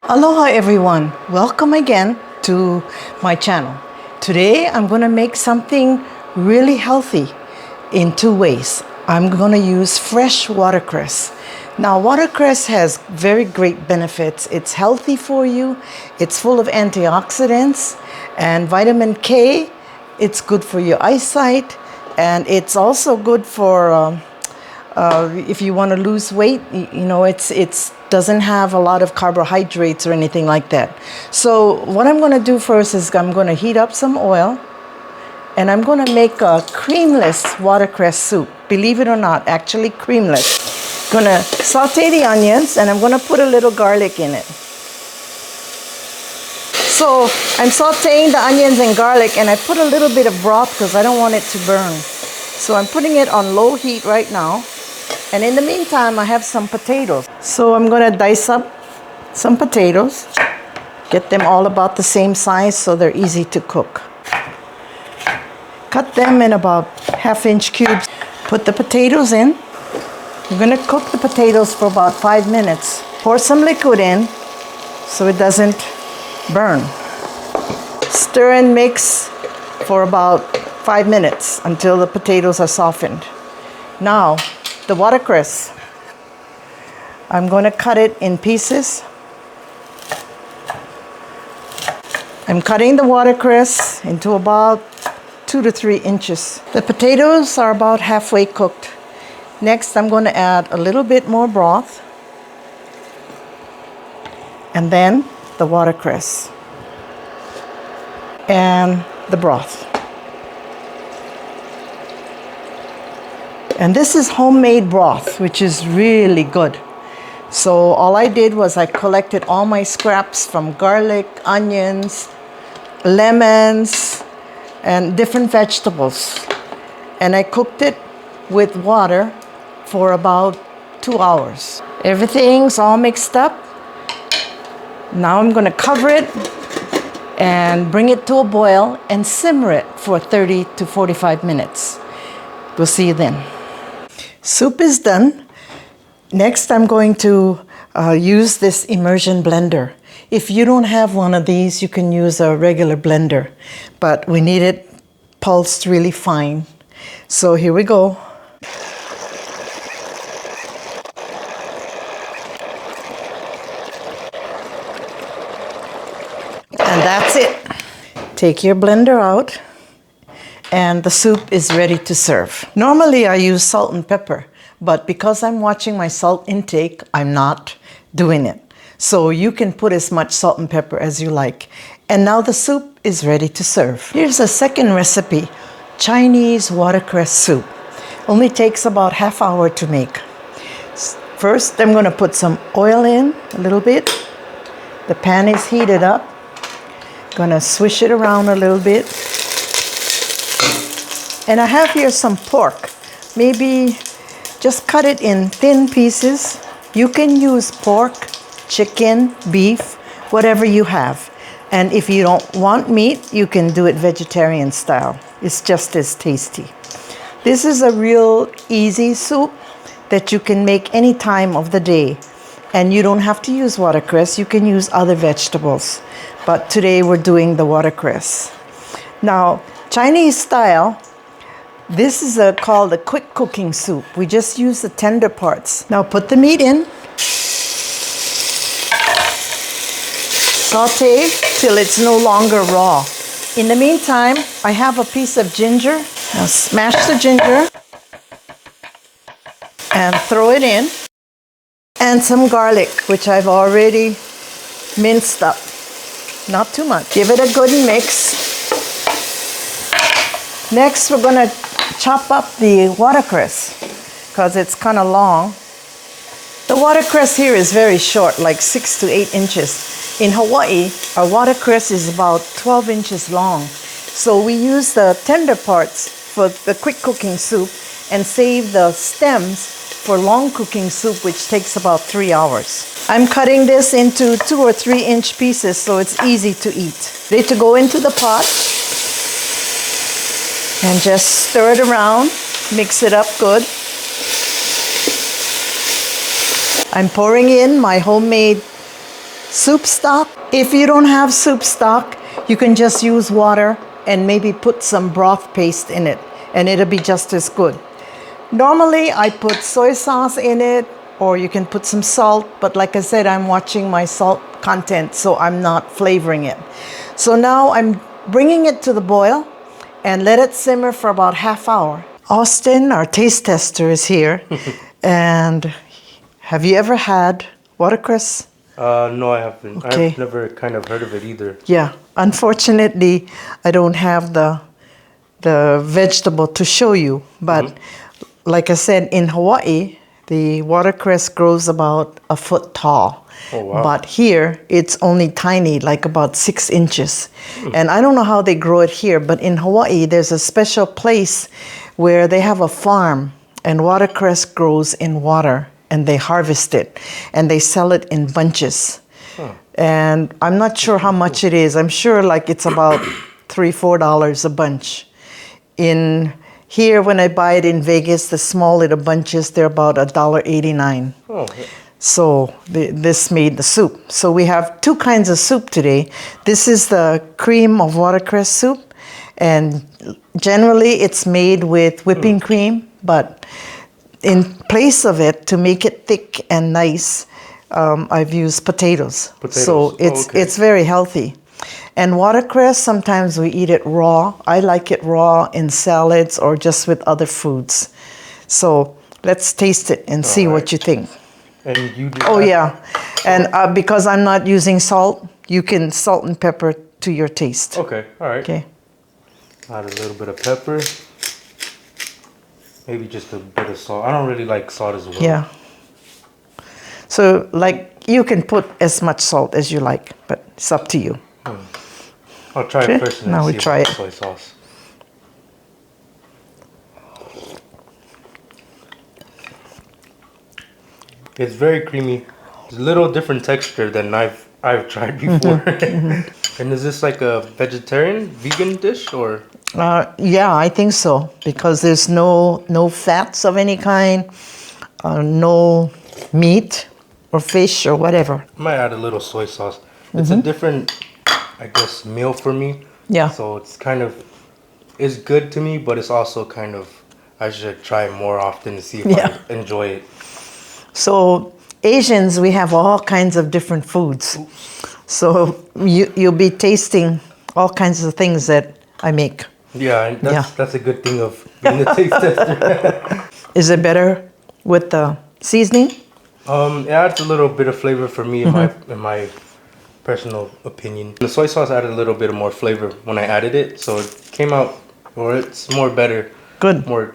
Aloha everyone, welcome again to my channel. Today I'm going to make something really healthy in two ways. I'm going to use fresh watercress. Now watercress has very great benefits. It's healthy for you, it's full of antioxidants and vitamin K. It's good for your eyesight, and it's also good for if you want to lose weight. It's doesn't have a lot of carbohydrates or anything like that. So what I'm going to do first is I'm going to heat up some oil, and I'm going to make a creamless watercress soup. Believe it or not, actually creamless. Going to saute the onions, and I'm going to put a little garlic in it. So I'm sauteing the onions and garlic, and I put a little bit of broth because I don't want it to burn. So I'm putting it on low heat right now. And in the meantime, I have some potatoes. So I'm going to dice up some potatoes, get them all about the same size so they're easy to cook. Cut them in about half-inch cubes. Put the potatoes in. You're going to cook the potatoes for about 5 minutes. Pour some liquid in so it doesn't burn. Stir and mix for about 5 minutes until the potatoes are softened. Now, the watercress, I'm going to cut it in pieces. I'm cutting the watercress into about 2 to 3 inches. The potatoes are about halfway cooked. Next, I'm going to add a little bit more broth, and then the watercress and the broth. And this is homemade broth, which is really good. So all I did was I collected all my scraps from garlic, onions, lemons, and different vegetables. And I cooked it with water for about 2 hours. Everything's all mixed up. Now I'm going to cover it and bring it to a boil and simmer it for 30 to 45 minutes. We'll see you then. Soup is done. Next, I'm going to use this immersion blender. If you don't have one of these, you can use a regular blender, but we need it pulsed really fine. So here we go. And that's it. Take your blender out, and the soup is ready to serve. Normally I use salt and pepper, but because I'm watching my salt intake, I'm not doing it. So you can put as much salt and pepper as you like. And now the soup is ready to serve. Here's a second recipe, Chinese watercress soup. Only takes about half hour to make. First, I'm going to put some oil in, a little bit. The pan is heated up. Going to swish it around a little bit. And I have here some pork. Maybe just cut it in thin pieces. You can use pork, chicken, beef, whatever you have. And if you don't want meat, you can do it vegetarian style. It's just as tasty. This is a real easy soup that you can make any time of the day. And you don't have to use watercress. You can use other vegetables. But today we're doing the watercress. Now, Chinese style, this is called a quick cooking soup. We just use the tender parts. Now put the meat in. Saute till it's no longer raw. In the meantime, I have a piece of ginger. Now smash the ginger and throw it in. And some garlic, which I've already minced up. Not too much. Give it a good mix. Next, we're going to chop up the watercress because it's kind of long. The watercress here is very short, like 6 to 8 inches. In Hawaii, our watercress is about 12 inches long. So we use the tender parts for the quick cooking soup and save the stems for long cooking soup, which takes about 3 hours. I'm cutting this into 2 or 3 inch pieces so it's easy to eat. Ready to go into the pot and just stir it around, mix it up good. I'm pouring in my homemade soup stock. If you don't have soup stock, you can just use water and maybe put some broth paste in it, and it'll be just as good. Normally, I put soy sauce in it, or you can put some salt, but like I said, I'm watching my salt content, so I'm not flavoring it. So now I'm bringing it to the boil and let it simmer for about half hour. Austin, our taste tester, is here. And have you ever had watercress? No, I haven't. Okay. I've never kind of heard of it either. Yeah, unfortunately, I don't have the vegetable to show you, but like I said, in Hawaii, the watercress grows about a foot tall. Oh, wow. But here, it's only tiny, like about 6 inches. And I don't know how they grow it here, but in Hawaii, there's a special place where they have a farm, and watercress grows in water, and they harvest it, and they sell it in bunches. And I'm not sure how much it is. I'm sure like it's about $3-4 a bunch. In here, when I buy it in Vegas, the small little bunches, they're about $1.89. Oh. So this made the soup. So we have 2 kinds of soup today. This is the cream of watercress soup, and generally it's made with whipping cream, but in place of it, to make it thick and nice, I've used potatoes. So it's very healthy. And watercress, sometimes we eat it raw. I like it raw in salads or just with other foods. So let's taste it and see what you think. And you do Oh, yeah. And because I'm not using salt, you can salt and pepper to your taste. Okay, all right. Okay. Add a little bit of pepper. Maybe just a bit of salt. I don't really like salt as well. Yeah. So, like, you can put as much salt as you like, but it's up to you. I'll try it first and then Now we see try about it. soy sauce. It's very creamy. It's a little different texture than I've tried before. And is this like a vegetarian, vegan dish or? Yeah, I think so, because there's no fats of any kind, no meat or fish or whatever. I might add a little soy sauce. It's a different, I guess, meal for me. Yeah. So it's kind of, it's good to me, but it's also kind of, I should try it more often to see if I enjoy it. So Asians, we have all kinds of different foods. So you'll be tasting all kinds of things that I make. Yeah, and that's a good thing of being a taste tester. Is it better with the seasoning? It adds a little bit of flavor for me in my personal opinion. The soy sauce added a little bit more flavor when I added it, so it came out, or it's more better. Good. More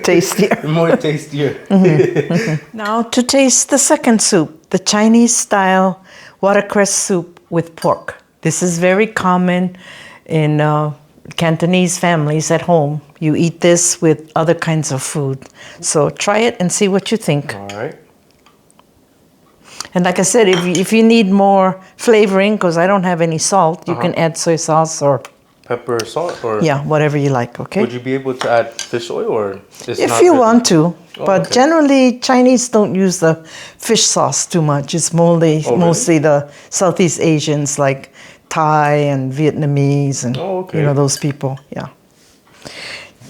tastier. More tastier. Now to taste the second soup, the Chinese style watercress soup with pork. This is very common in Cantonese families at home. You eat this with other kinds of food. So try it and see what you think. All right. And like I said, if you need more flavoring, because I don't have any salt, you can add soy sauce or pepper, salt, or whatever you like. Okay. Would you be able to add fish oil, or if you want to? But generally, Chinese don't use the fish sauce too much. It's mostly the Southeast Asians like Thai and Vietnamese and those people. Yeah.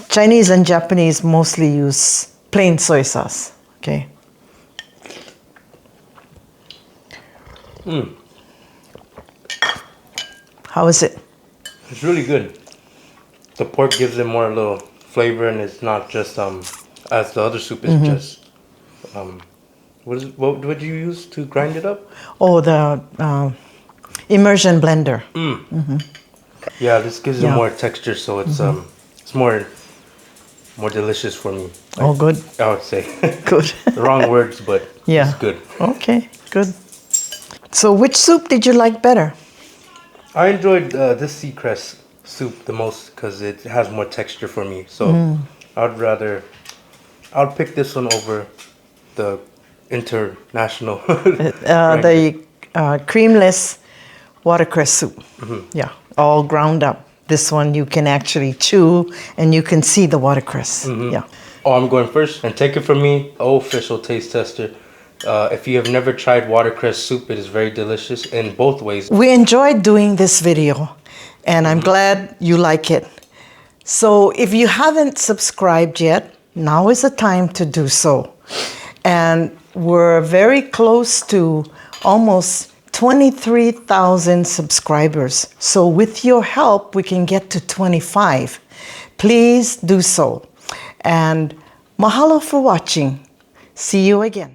Chinese and Japanese mostly use plain soy sauce. Okay. How is it? It's really good. The pork gives it more little flavor, and it's not just as the other soup is just what would you use to grind it up? Oh, the immersion blender. Yeah, this gives it more texture, so it's more delicious for me. Oh, good. I would say. Good. The wrong words, but it's good. Okay, good. So which soup did you like better? I enjoyed this seacrest soup the most because it has more texture for me. So I'd pick this one over the international. The creamless watercress soup. Yeah, all ground up. This one you can actually chew and you can see the watercress. Yeah. Oh, I'm going first, and take it from me, official taste tester. If you have never tried watercress soup, it is very delicious in both ways. We enjoyed doing this video, and I'm glad you like it. So if you haven't subscribed yet, now is the time to do so. And we're very close to almost 23,000 subscribers. So with your help, we can get to 25. Please do so. And mahalo for watching. See you again.